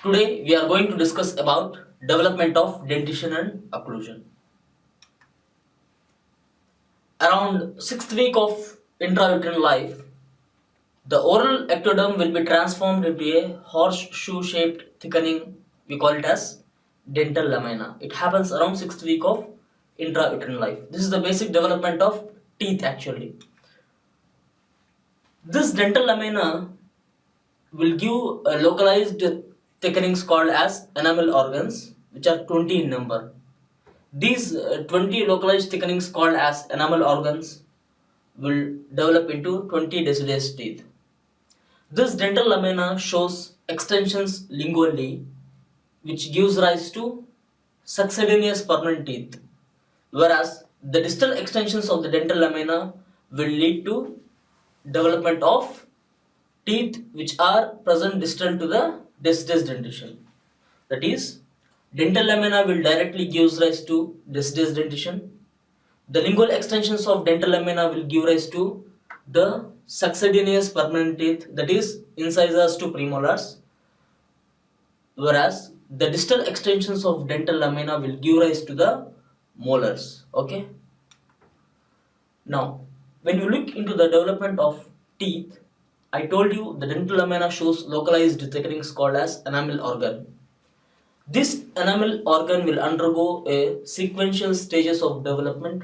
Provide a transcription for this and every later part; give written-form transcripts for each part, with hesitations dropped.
Today we are going to discuss about development of dentition and occlusion. Around 6th week of intrauterine life, the oral ectoderm will be transformed into a horseshoe-shaped thickening. We call it as dental lamina. It happens around 6th week of intrauterine life. This is the basic development of teeth actually. This dental lamina will give localized thickenings called as enamel organs, which are 20 in number. These 20 localized thickenings called as enamel organs will develop into 20 deciduous teeth. This dental lamina shows extensions lingually, which gives rise to succedaneous permanent teeth, whereas the distal extensions of the dental lamina will lead to development of teeth which are present distal to the deciduous dentition. That is, dental lamina will directly give rise to deciduous dentition. The lingual extensions of dental lamina will give rise to the succedaneous permanent teeth, that is incisors to premolars, whereas the distal extensions of dental lamina will give rise to the molars. Okay. Now, when you look into the development of teeth, I told you the dental lamina shows localized thickenings called as enamel organ. This enamel organ will undergo a sequential stages of development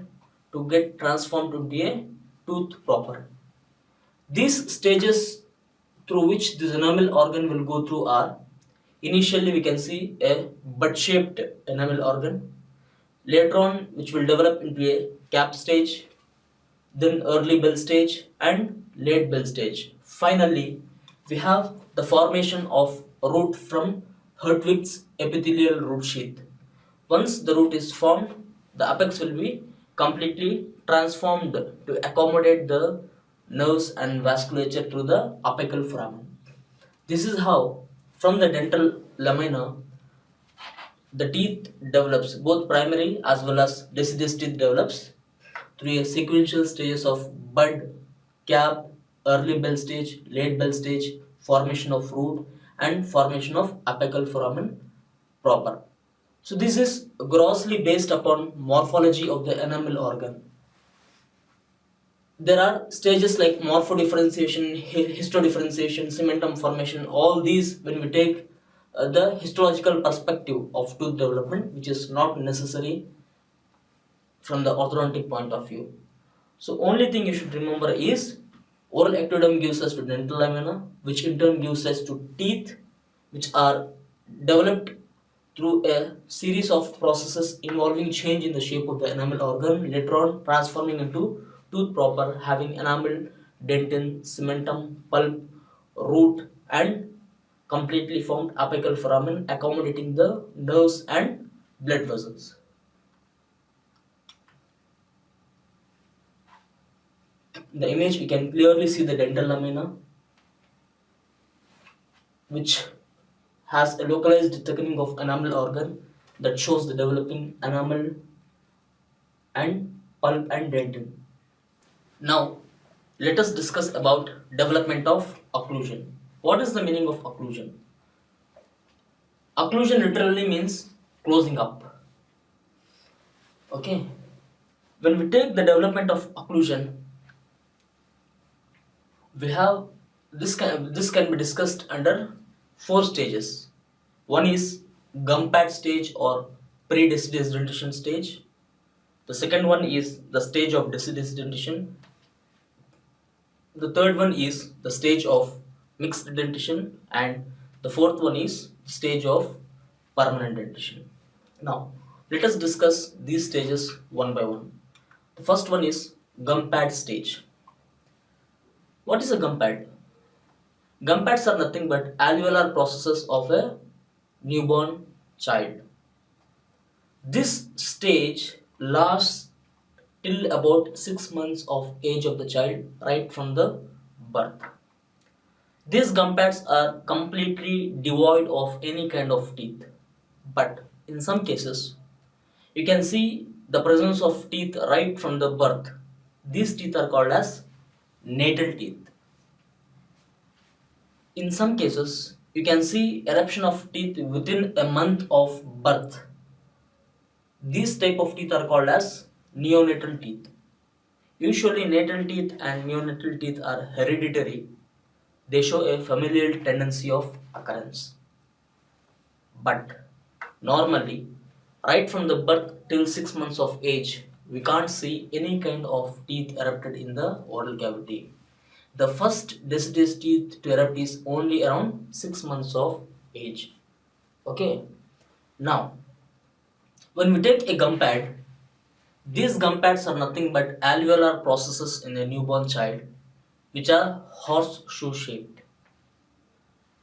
to get transformed into a tooth proper. These stages through which this enamel organ will go through are: initially we can see a bud-shaped enamel organ, later on which will develop into a cap stage, then early bell stage and late bell stage. Finally, we have the formation of root from Hertwig's epithelial root sheath. Once the root is formed, the apex will be completely transformed to accommodate the nerves and vasculature through the apical foramen. This is how, from the dental lamina, the teeth develops, both primary as well as deciduous teeth develops through a sequential stages of bud, cap, early bell stage, late bell stage, formation of root and formation of apical foramen proper. So this is grossly based upon morphology of the enamel organ. There are stages like morphodifferentiation, histodifferentiation, cementum formation. All these, when we take the histological perspective of tooth development, which is not necessary from the orthodontic point of view. So only thing you should remember is oral ectoderm gives us to dental lamina, which in turn gives us to teeth, which are developed through a series of processes involving change in the shape of the enamel organ, later on transforming into tooth proper, having enamel, dentin, cementum, pulp, root and completely formed apical foramen accommodating the nerves and blood vessels. In the image we can clearly see the dental lamina, which has a localized thickening of enamel organ that shows the developing enamel and pulp and dentin. Now, let us discuss about development of occlusion. What is the meaning of occlusion? Occlusion literally means closing up. Okay. When we take the development of occlusion, we have this can be discussed under 4 stages. One is gum pad stage or pre-deciduous dentition stage. The second one is the stage of deciduous dentition. The third one is the stage of mixed dentition, and the fourth one is stage of permanent dentition. Now, let us discuss these stages one by one. The first one is gum pad stage. What is a gum pad? Gum pads are nothing but alveolar processes of a newborn child. This stage lasts till about 6 months of age of the child, right from the birth. These gum pads are completely devoid of any kind of teeth, but in some cases you can see the presence of teeth right from the birth. These teeth are called as natal teeth. In some cases You can see eruption of teeth within a month of birth. These type of teeth are called as neonatal teeth. Usually natal teeth and neonatal teeth are hereditary. They show a familial tendency of occurrence. But normally, right from the birth till 6 months of age, we can't see any kind of teeth erupted in the oral cavity. The first deciduous teeth to erupt is only around 6 months of age. Okay. Now, when we take a gum pad, these gum pads are nothing but alveolar processes in a newborn child, which are horseshoe shaped,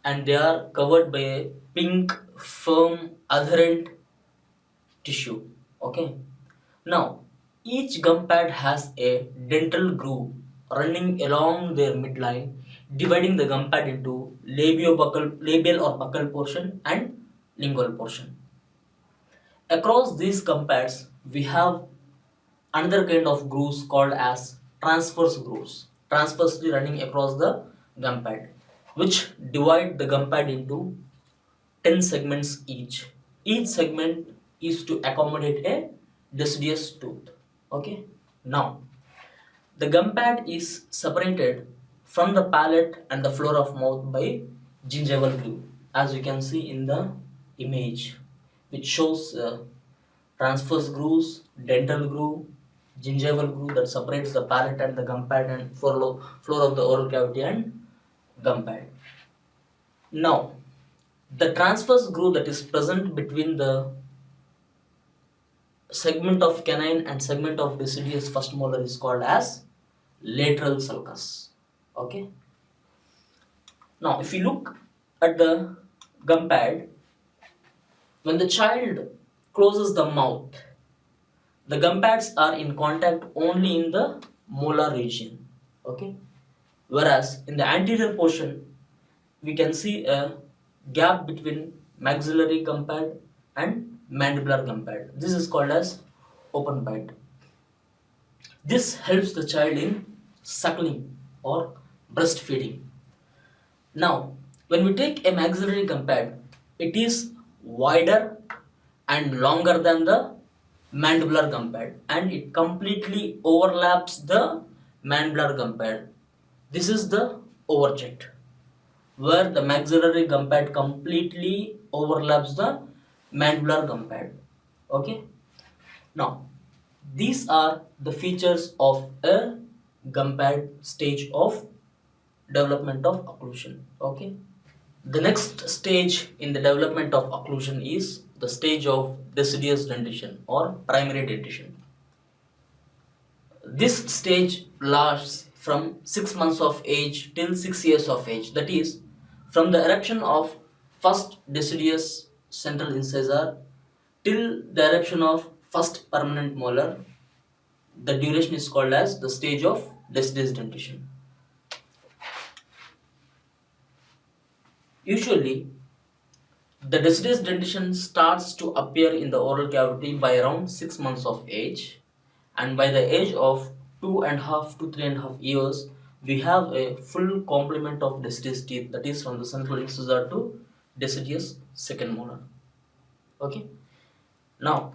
and they are covered by a pink, firm, adherent tissue. Okay. Now, each gum pad has a dental groove running along their midline, dividing the gum pad into labial or buccal portion and lingual portion. Across these gum pads, we have another kind of grooves called as transverse grooves, transversely running across the gum pad, which divide the gum pad into 10 segments each. Each segment is to accommodate a deciduous tooth. Okay. Now, the gum pad is separated from the palate and the floor of mouth by gingival glue, as you can see in the image, which shows transverse grooves, dental groove, gingival groove that separates the palate and the gum pad and floor of the oral cavity and gum pad. Now, the transverse groove that is present between the segment of canine and segment of deciduous first molar is called as lateral sulcus. Okay. Now, if you look at the gum pad, when the child closes the mouth, the gum pads are in contact only in the molar region. Okay. Whereas in the anterior portion, we can see a gap between maxillary gum pad and mandibular gum pad. This is called as open bite. This helps the child in suckling or breastfeeding. Now, when we take a maxillary gum pad, it is wider and longer than the mandibular gum pad, and it completely overlaps the mandibular gum pad. This is the overjet, where the maxillary gum pad completely overlaps the mandibular gum pad. Okay. Now, these are the features of a gum pad stage of development of occlusion. Okay. The next stage in the development of occlusion is the stage of deciduous dentition or primary dentition. This stage lasts from 6 months of age till 6 years of age. That is, from the eruption of first deciduous central incisor till the eruption of first permanent molar, the duration is called as the stage of deciduous dentition. Usually, the deciduous dentition starts to appear in the oral cavity by around 6 months of age, and by the age of 2.5 to 3.5 years, we have a full complement of deciduous teeth, that is from the central incisor to deciduous second molar. Okay. Now,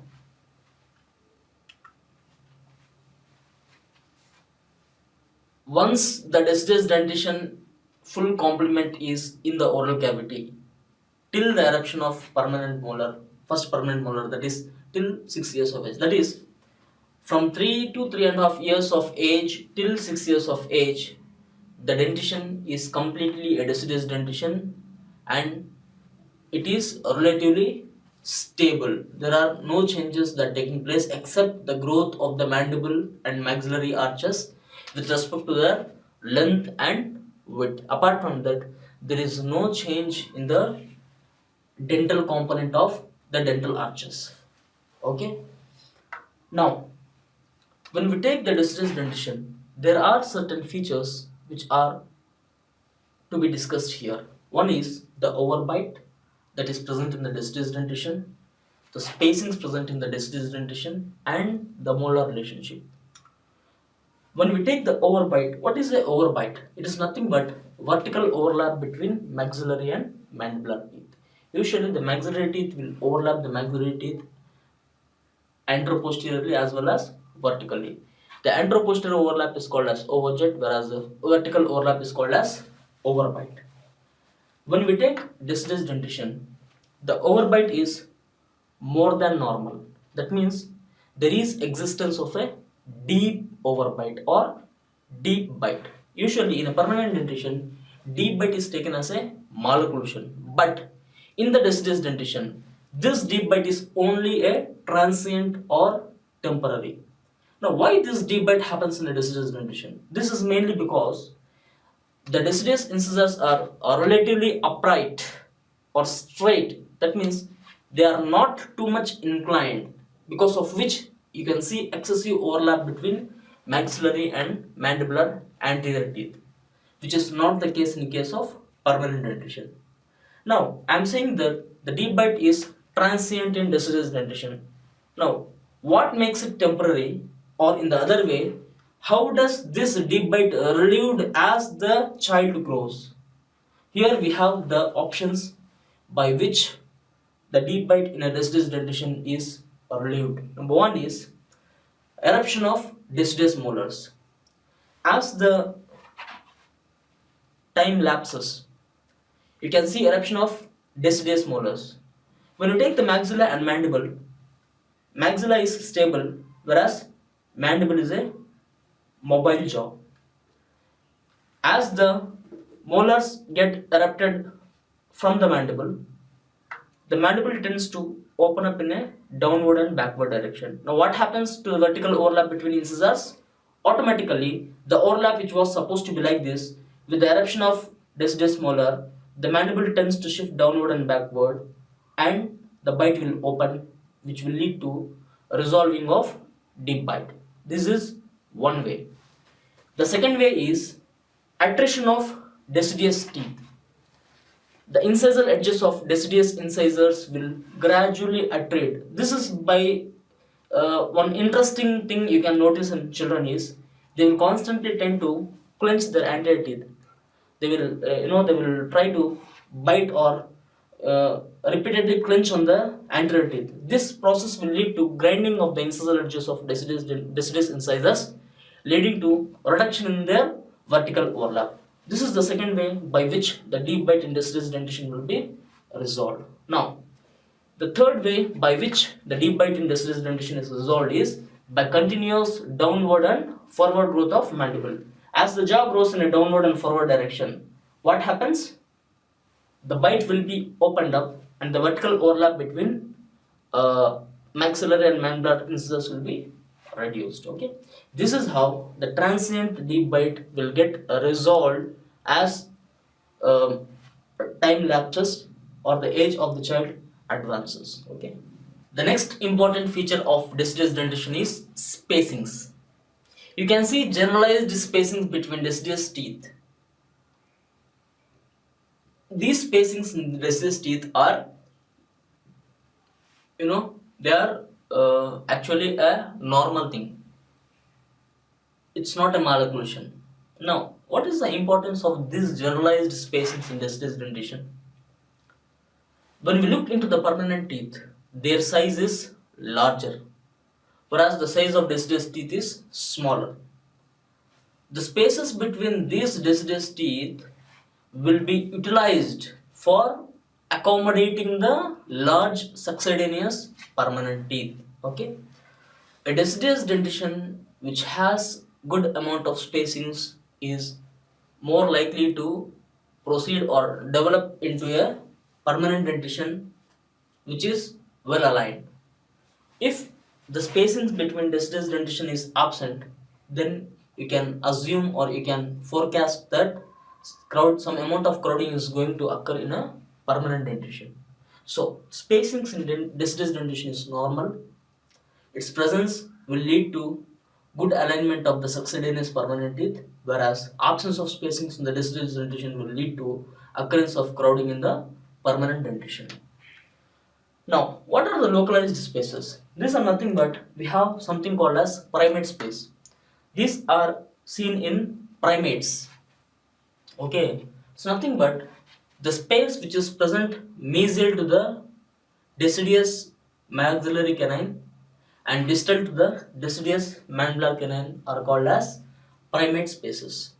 once the deciduous dentition full complement is in the oral cavity till the eruption of permanent molar, first permanent molar, that is till 6 years of age, that is from 3 to 3.5 years of age till 6 years of age, the dentition is completely a deciduous dentition and it is relatively stable. There are no changes that are taking place except the growth of the mandible and maxillary arches with respect to their length and width. Apart from that, there is no change in the dental component of the dental arches. Okay. Now, when we take the deciduous dentition, there are certain features which are to be discussed here. One is the overbite that is present in the deciduous dentition, the spacings present in the deciduous dentition, and the molar relationship. When we take the overbite, what is the overbite? It is nothing but vertical overlap between maxillary and mandibular teeth. Usually the maxillary teeth will overlap the maxillary teeth anteroposteriorly as well as vertically. The anteroposterior overlap is called as overjet, whereas the vertical overlap is called as overbite. When we take deciduous dentition, the overbite is more than normal. That means there is existence of a deep overbite or deep bite. Usually in a permanent dentition, deep bite is taken as a malocclusion. But in the deciduous dentition, this deep bite is only a transient or temporary. Now, why this deep bite happens in the deciduous dentition? This is mainly because the deciduous incisors are relatively upright or straight. That means they are not too much inclined, because of which you can see excessive overlap between maxillary and mandibular anterior teeth, which is not the case in case of permanent dentition. Now, I am saying that the deep bite is transient in deciduous dentition. Now, what makes it temporary, or in the other way, how does this deep bite relieved as the child grows? Here we have the options by which the deep bite in a deciduous dentition is relieved. Number one is eruption of deciduous molars. As the time lapses, you can see eruption of deciduous molars. When you take the maxilla and mandible, maxilla is stable, whereas mandible is a mobile jaw. As the molars get erupted from the mandible tends to open up in a downward and backward direction. Now what happens to the vertical overlap between incisors? Automatically, the overlap which was supposed to be like this, with the eruption of deciduous molar, the mandible tends to shift downward and backward, and the bite will open, which will lead to resolving of deep bite. This is one way. The second way is attrition of deciduous teeth. The incisal edges of deciduous incisors will gradually attrite. This is by one interesting thing you can notice in children is they will constantly tend to clench their anterior teeth. They will, they will try to bite or repeatedly clench on the anterior teeth. This process will lead to grinding of the incisal edges of deciduous incisors, leading to reduction in their vertical overlap. This is the second way by which the deep bite in deciduous dentition will be resolved. Now, the third way by which the deep bite in deciduous dentition is resolved is by continuous downward and forward growth of mandible. As the jaw grows in a downward and forward direction, what happens? The bite will be opened up and the vertical overlap between maxillary and mandibular incisors will be reduced. Okay, this is how the transient deep bite will get resolved as time lapses or the age of the child advances. Okay, the next important feature of deciduous dentition is spacings. You can see generalized spacings between deciduous teeth. These spacings in deciduous teeth are, they are actually a normal thing. It's not a malocclusion. Now, what is the importance of these generalized spacings in deciduous dentition? When we look into the permanent teeth, their size is larger, whereas the size of deciduous teeth is smaller. The spaces between these deciduous teeth will be utilized for accommodating the large succedaneous permanent teeth. Okay, a deciduous dentition which has good amount of spacings is more likely to proceed or develop into a permanent dentition which is well aligned. If the spacings between deciduous dentition is absent, then you can assume or you can forecast that some amount of crowding is going to occur in a permanent dentition. So spacings in deciduous dentition is normal. Its presence will lead to good alignment of the succedaneous permanent teeth, whereas absence of spacings in the deciduous dentition will lead to occurrence of crowding in the permanent dentition. Now, what are the localized spaces? These are nothing but we have something called as primate space. These are seen in primates. Okay, it's nothing but The space which is present mesial to the deciduous maxillary canine and distal to the deciduous mandibular canine are called as primate spaces.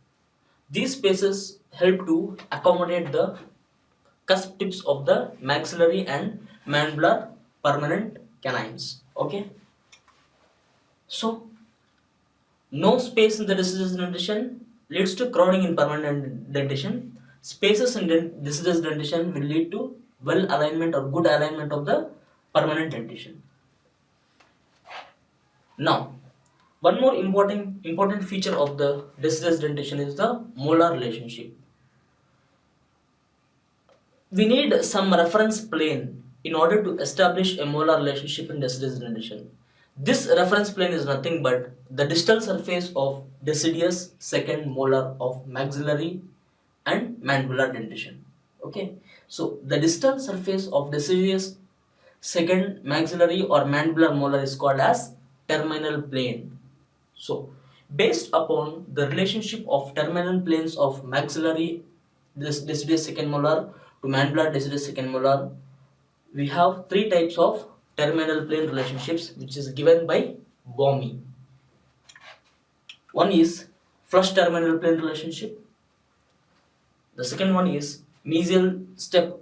These spaces help to accommodate the cusp tips of the maxillary and mandibular permanent canines. Okay, so no space in the deciduous dentition leads to crowding in permanent dentition. Spaces in deciduous dentition will lead to well alignment or good alignment of the permanent dentition. Now, one more important feature of the deciduous dentition is the molar relationship. We need some reference plane in order to establish a molar relationship in deciduous dentition. This reference plane is nothing but the distal surface of deciduous second molar of maxillary and mandibular dentition. Okay, so the distal surface of deciduous second maxillary or mandibular molar is called as terminal plane. So, based upon the relationship of terminal planes of maxillary deciduous second molar to mandibular deciduous second molar, we have three types of terminal plane relationships which is given by Bomi. One is flush terminal plane relationship. The second one is mesial step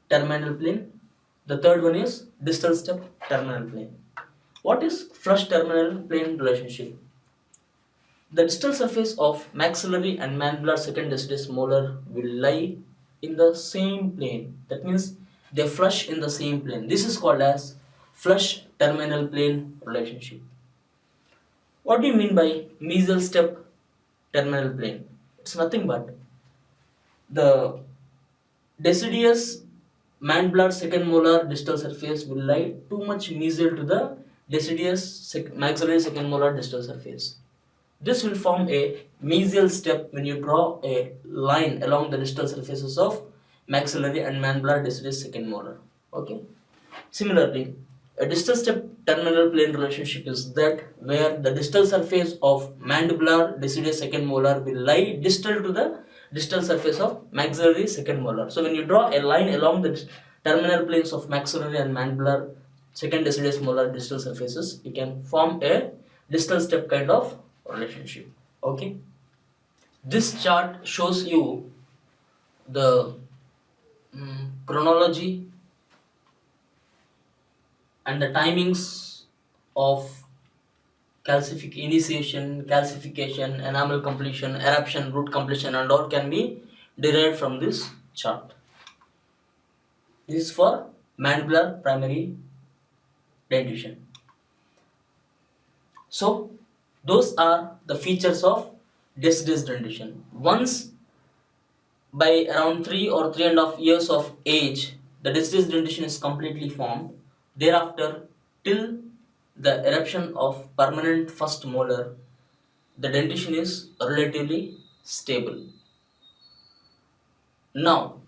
terminal plane. The third one is distal step terminal plane. What is flush terminal plane relationship? The distal surface of maxillary and mandibular second deciduous molar will lie in the same plane. That means they flush in the same plane. This is called as flush terminal plane relationship. What do you mean by mesial step terminal plane? It's nothing but the deciduous mandibular second molar distal surface will lie too much mesial to the deciduous maxillary second molar distal surface. This will form a mesial step when you draw a line along the distal surfaces of maxillary and mandibular deciduous second molar. Okay. Similarly, a distal step terminal plane relationship is that where the distal surface of mandibular deciduous second molar will lie distal to the distal surface of maxillary second molar. So when you draw a line along the terminal planes of maxillary and mandibular second deciduous molar distal surfaces, you can form a distal step kind of relationship. Okay, this chart shows you the chronology and the timings of initiation, calcification, enamel completion, eruption, root completion, and all can be derived from this chart. This is for mandibular primary dentition. So those are the features of deciduous dentition. Once by around 3 or 3.5 years of age, the deciduous dentition is completely formed. Thereafter, till the eruption of permanent first molar, the dentition is relatively stable. Now,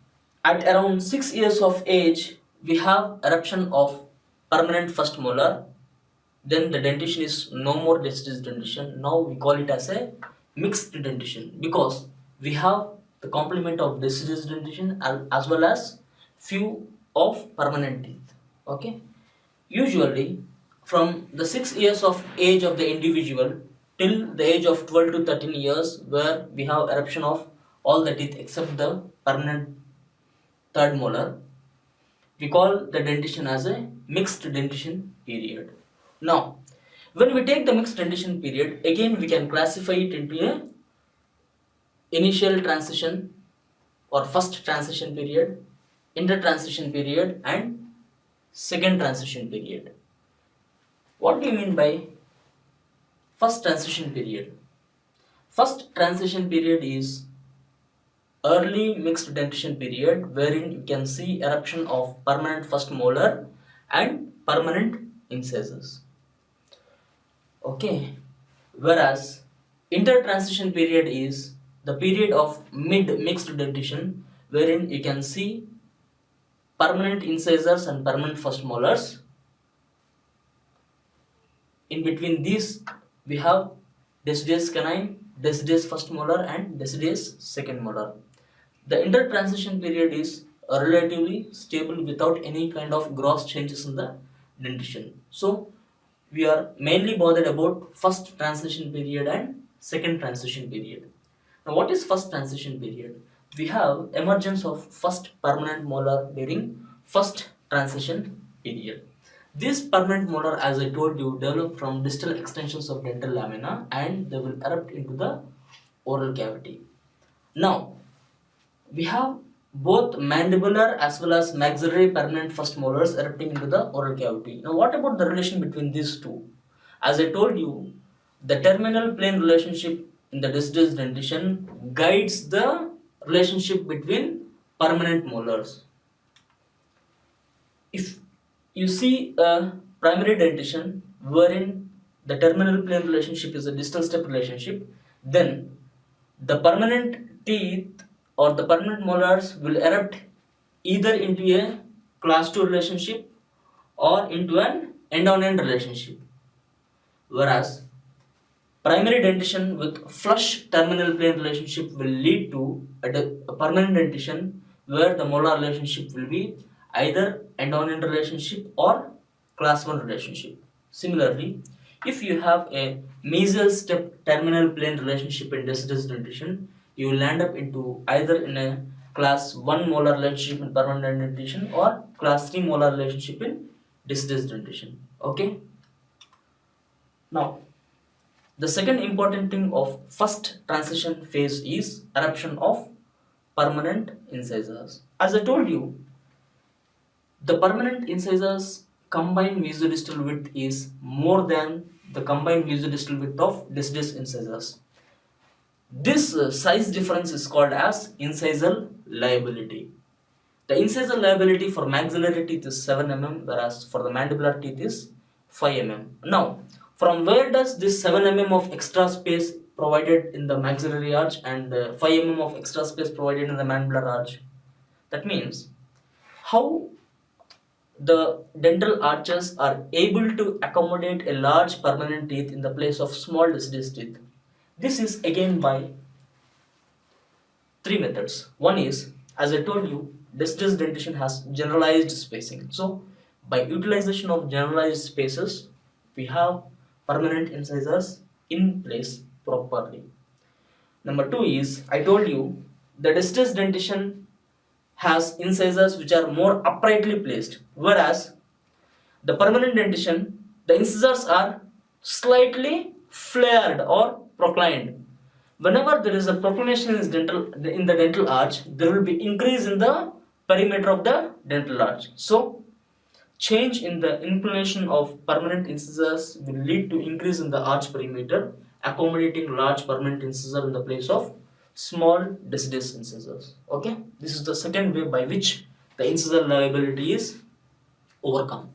at around 6 years of age, we have eruption of permanent first molar. Then the dentition is no more deciduous dentition. Now we call it as a mixed dentition because we have the complement of deciduous dentition as well as few of permanent teeth. Okay. Usually, from the 6 years of age of the individual till the age of 12 to 13 years, where we have eruption of all the teeth except the permanent third molar, we call the dentition as a mixed dentition period. Now, when we take the mixed dentition period, again we can classify it into a initial transition or first transition period, inter-transition period, and second transition period. What do you mean by first transition period? First transition period is early mixed dentition period wherein you can see eruption of permanent first molar and permanent incisors. Okay, whereas inter-transition period is the period of mid-mixed dentition wherein you can see permanent incisors and permanent first molars. In between these, we have deciduous canine, deciduous first molar, and deciduous second molar. The intertransition period is relatively stable without any kind of gross changes in the dentition. So we are mainly bothered about first transition period and second transition period. Now what is first transition period? We have emergence of first permanent molar during first transition period. This permanent molar, as I told you, develop from distal extensions of dental lamina and they will erupt into the oral cavity. Now we have both mandibular as well as maxillary permanent first molars erupting into the oral cavity. Now what about the relation between these two? As I told you, the terminal plane relationship in the deciduous dentition guides the relationship between permanent molars. If you see a primary dentition wherein the terminal plane relationship is a distal step relationship, then the permanent teeth or the permanent molars will erupt either into a class 2 relationship or into an end-on-end relationship. Whereas primary dentition with flush terminal plane relationship will lead to a permanent dentition where the molar relationship will be either end-on-end relationship or class 1 relationship. Similarly, if you have a mesial step terminal plane relationship in deciduous dentition, you will end up into either in a class 1 molar relationship in permanent dentition or class 3 molar relationship in deciduous dentition. Okay? Now, the second important thing of first transition phase is eruption of permanent incisors. As I told you, the permanent incisors combined mesiodistal width is more than the combined mesiodistal width of deciduous incisors. This size difference is called as incisal liability. The incisal liability for maxillary teeth is 7 mm, whereas for the mandibular teeth is 5 mm. Now, from where does this 7 mm of extra space provided in the maxillary arch and 5 mm of extra space provided in the mandibular arch? That means how the dental arches are able to accommodate a large permanent teeth in the place of small deciduous teeth. This is again by three methods. One is, as I told you, deciduous dentition has generalized spacing. So, by utilization of generalized spaces, we have permanent incisors in place properly. Number two is, I told you, the deciduous dentition has incisors which are more uprightly placed, whereas the permanent dentition, the incisors are slightly flared or proclined. Whenever there is a proclination in the dental arch, there will be increase in the perimeter of the dental arch. So, change in the inclination of permanent incisors will lead to increase in the arch perimeter, accommodating large permanent incisor in the place of small deciduous incisors. Okay, this is the second way by which the incisor liability is overcome.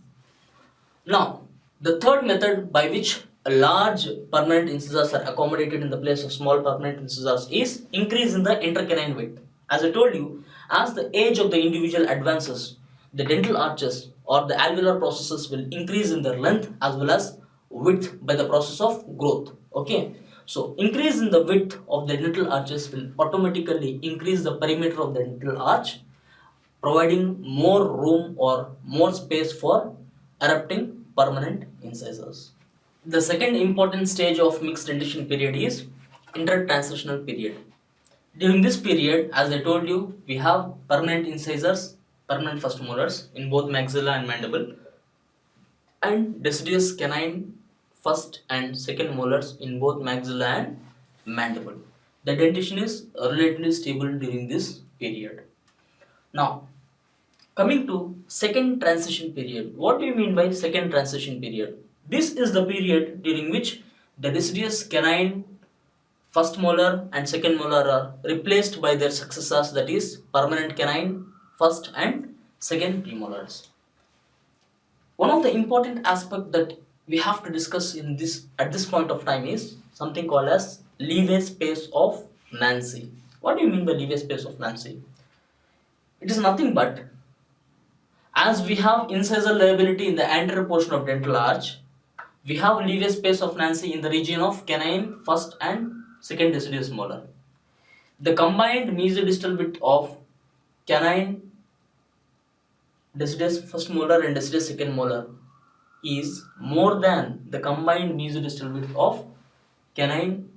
Now, the third method by which a large permanent incisors are accommodated in the place of small permanent incisors is increase in the intercanine width. As I told you, as the age of the individual advances, the dental arches or the alveolar processes will increase in their length as well as width by the process of growth. Okay, so increase in the width of the dental arches will automatically increase the perimeter of the dental arch, providing more room or more space for erupting permanent incisors. The second important stage of mixed dentition period is intertransitional period. During this period, as I told you, we have permanent incisors, permanent first molars in both maxilla and mandible, and deciduous canine first and second molars in both maxilla and mandible. The dentition is relatively stable during this period. Now, coming to second transition period. What do you mean by second transition period? This is the period during which the deciduous canine first molar and second molar are replaced by their successors, that is permanent canine first and second premolars. One of the important aspects that we have to discuss in this at this point of time is something called as leeway space of Nancy. What do you mean by leeway space of Nancy? It is nothing but, as we have incisor liability in the anterior portion of dental arch, we have leeway space of Nancy in the region of canine first and second deciduous molar. The combined mesiodistal width of canine Deciduous first molar and Deciduous second molar is more than the combined mesiodistal width of canine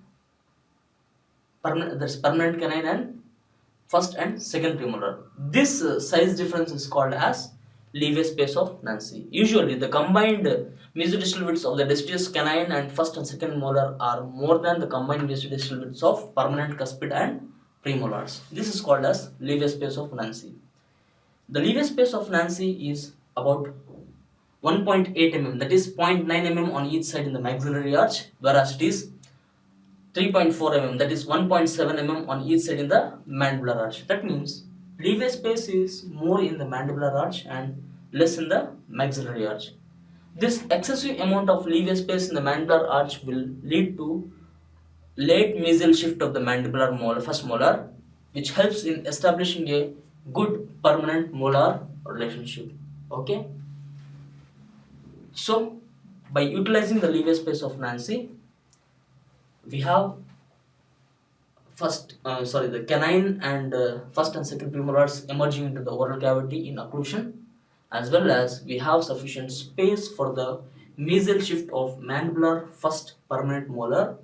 permanent canine and first and second premolar. This size difference is called as leeway space of Nancy. Usually, the combined mesiodistal widths of the deciduous canine and first and second molar are more than the combined mesiodistal widths of permanent cuspid and premolars. This is called as leeway space of Nancy. The leeway space of Nancy is about 1.8 mm, that is 0.9 mm on each side in the maxillary arch, whereas it is 3.4 mm, that is 1.7 mm on each side in the mandibular arch. That means leeway space is more in the mandibular arch and less in the maxillary arch. This excessive amount of leeway space in the mandibular arch will lead to late mesial shift of the mandibular molar, first molar, which helps in establishing a good permanent molar relationship. Okay. So, by utilizing the leeway space of Nancy, we have the canine and first and second premolars emerging into the oral cavity in occlusion, as well as we have sufficient space for the mesial shift of mandibular first permanent molar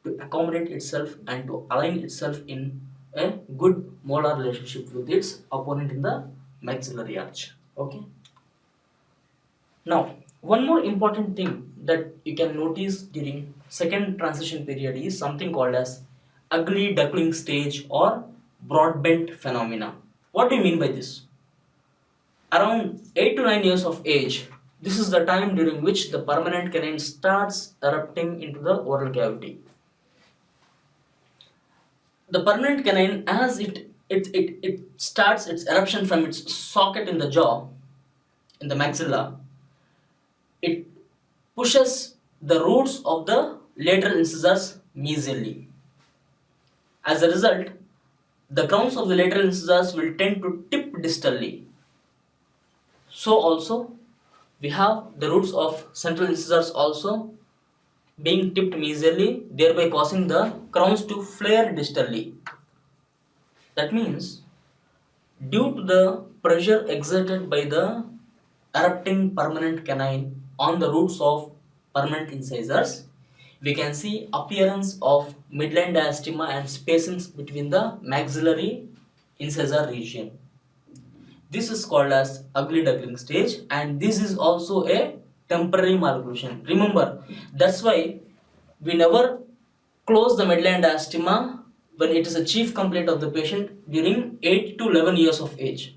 to accommodate itself and to align itself in a good molar relationship with its opponent in the maxillary arch. Okay. Now, one more important thing that you can notice during second transition period is something called as ugly duckling stage or broadbent phenomena. What do you mean by this? Around 8 to 9 years of age, this is the time during which the permanent canine starts erupting into the oral cavity. The permanent canine, as it starts its eruption from its socket in the jaw, in the maxilla, it pushes the roots of the lateral incisors mesially. As a result, the crowns of the lateral incisors will tend to tip distally. So also, we have the roots of central incisors also being tipped mesially, thereby causing the crowns to flare distally. That means, due to the pressure exerted by the erupting permanent canine on the roots of permanent incisors, we can see appearance of midline diastema and spacings between the maxillary incisor region. This is called as ugly duckling stage, and this is also a temporary malocclusion. Remember, that's why we never close the midline diastema when it is a chief complaint of the patient during 8 to 11 years of age,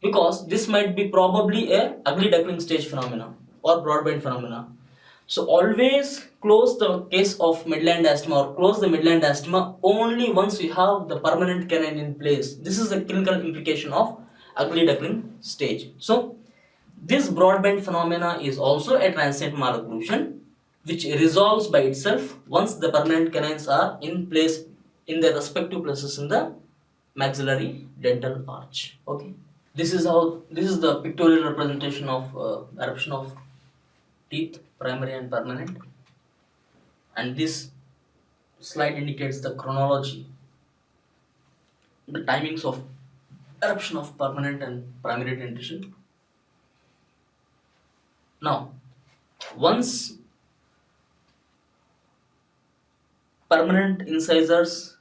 because this might be probably a ugly duckling stage phenomena or broadband phenomena. So always close the case of midline diastema or close the midline diastema only once you have the permanent canine in place. This is the clinical implication of ugly duckling stage. So this broadband phenomena is also a transient malocclusion which resolves by itself once the permanent canines are in place in their respective places in the maxillary dental arch. Okay. This is the pictorial representation of eruption of teeth, primary and permanent, and this slide indicates the chronology, the timings of eruption of permanent and primary dentition. Now, once permanent incisors,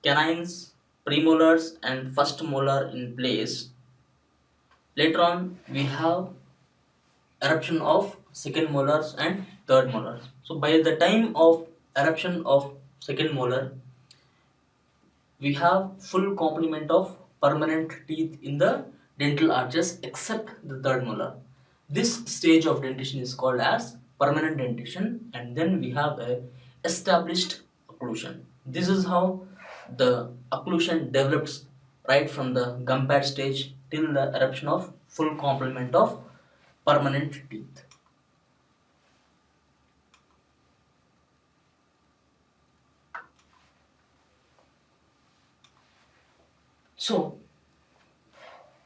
canines, premolars and first molar in place, later on we have eruption of second molars and third molars. So by the time of eruption of second molar, we have full complement of permanent teeth in the dental arches except the third molar. This stage of dentition is called as permanent dentition, and then we have a established occlusion. This is how the occlusion develops right from the gum pad stage till the eruption of full complement of permanent teeth. So,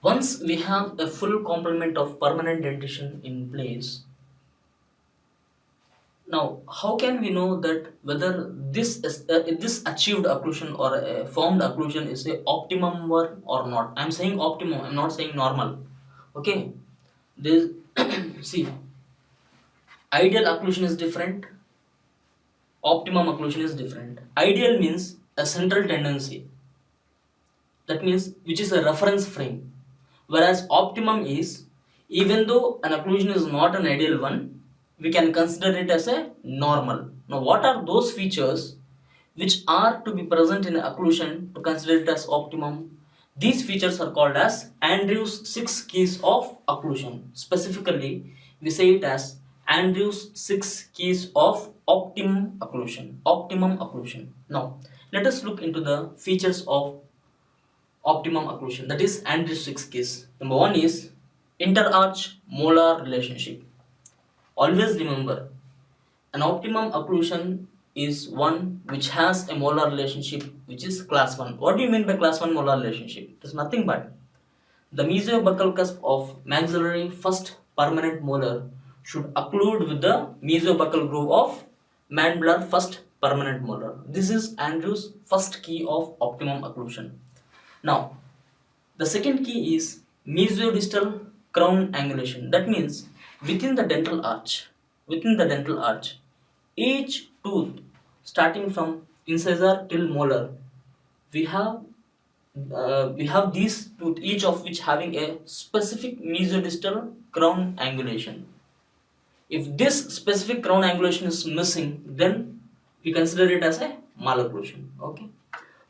once we have a full complement of permanent dentition in place, Now, how can we know that whether this achieved occlusion or a formed occlusion is a optimum one or not? I'm saying optimum. I'm not saying normal. Okay. This see, ideal occlusion is different. Optimum occlusion is different. Ideal means a central tendency. That means which is a reference frame. Whereas optimum is, even though an occlusion is not an ideal one, we can consider it as a normal. Now, what are those features which are to be present in occlusion to consider it as optimum? These features are called as Andrews 6 keys of occlusion. Specifically, we say it as Andrews 6 keys of optimum occlusion. Optimum occlusion. Now, let us look into the features of optimum occlusion, that is Andrews 6 keys. Number 1 is interarch molar relationship. Always remember, an optimum occlusion is one which has a molar relationship which is class 1. What do you mean by class 1 molar relationship? It is nothing but the mesiobuccal cusp of maxillary first permanent molar should occlude with the mesiobuccal groove of mandibular first permanent molar. This is Andrews' first key of optimum occlusion. Now, the second key is mesiodistal crown angulation. That means within the dental arch, each tooth starting from incisor till molar, we have these tooth, each of which having a specific mesiodistal crown angulation. If this specific crown angulation is missing, then we consider it as a malocclusion. Okay.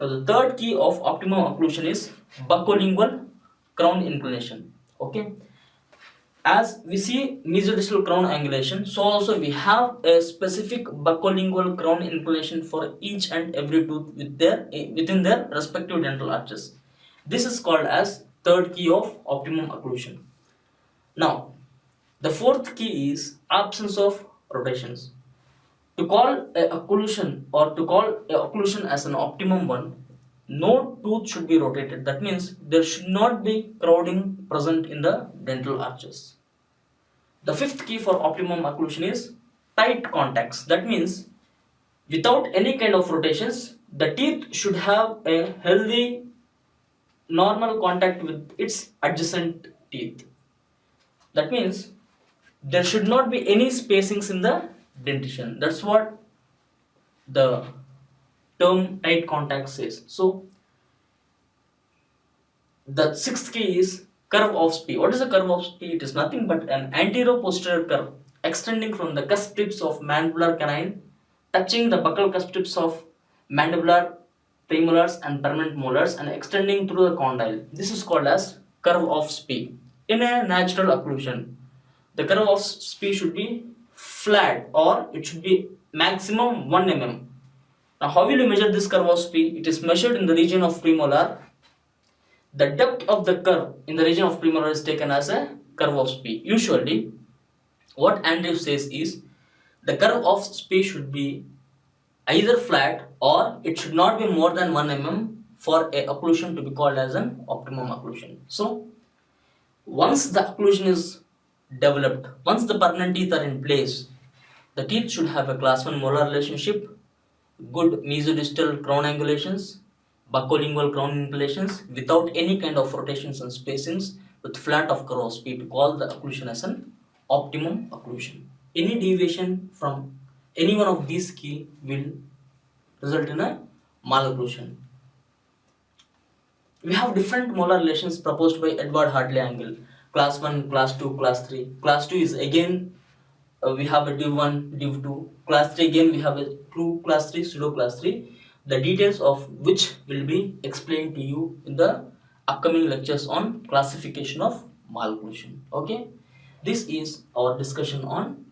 Now, the third key of optimum occlusion is buccolingual crown inclination. Okay. As we see mesiodistal crown angulation, so also we have a specific buccolingual crown inclination for each and every tooth within their respective dental arches. This is called as third key of optimum occlusion. Now, the fourth key is absence of rotations. To call a occlusion or to call a occlusion as an optimum one, no tooth should be rotated. That means there should not be crowding present in the dental arches. The fifth key for optimum occlusion is tight contacts. That means without any kind of rotations, the teeth should have a healthy normal contact with its adjacent teeth. That means there should not be any spacings in the dentition. That's what the term tight contact says. So the sixth key is curve of Spee. What is a curve of Spee? It is nothing but an anterior-posterior curve extending from the cusp tips of mandibular canine, touching the buccal cusp tips of mandibular premolars and permanent molars, and extending through the condyle. This is called as curve of Spee. In a natural occlusion, the curve of Spee should be flat or it should be maximum 1 mm. Now, how will you measure this curve of Spee? It is measured in the region of premolar. The depth of the curve in the region of premolar is taken as a curve of Spee. Usually, what Andrews says is the curve of Spee should be either flat or it should not be more than 1 mm for a occlusion to be called as an optimum occlusion. So, once the occlusion is developed, once the permanent teeth are in place, the teeth should have a class 1 molar relationship, good mesiodistal crown angulations, buccolingual crown inclinations without any kind of rotations and spacings, with flat of curve of Spee to call the occlusion as an optimum occlusion. Any deviation from any one of these key will result in a malocclusion. We have different molar relations proposed by Edward Hartley Angle. Class 1, class 2, class 3. Class 2 is again we have a div 1, div 2. Class 3 again we have a true class 3, pseudo class 3. The details of which will be explained to you in the upcoming lectures on classification of malocclusion. Okay, this is our discussion on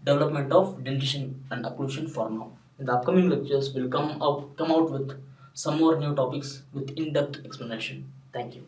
development of dentition and occlusion for now. In the upcoming lectures, we'll come out with some more new topics with in-depth explanation. Thank you.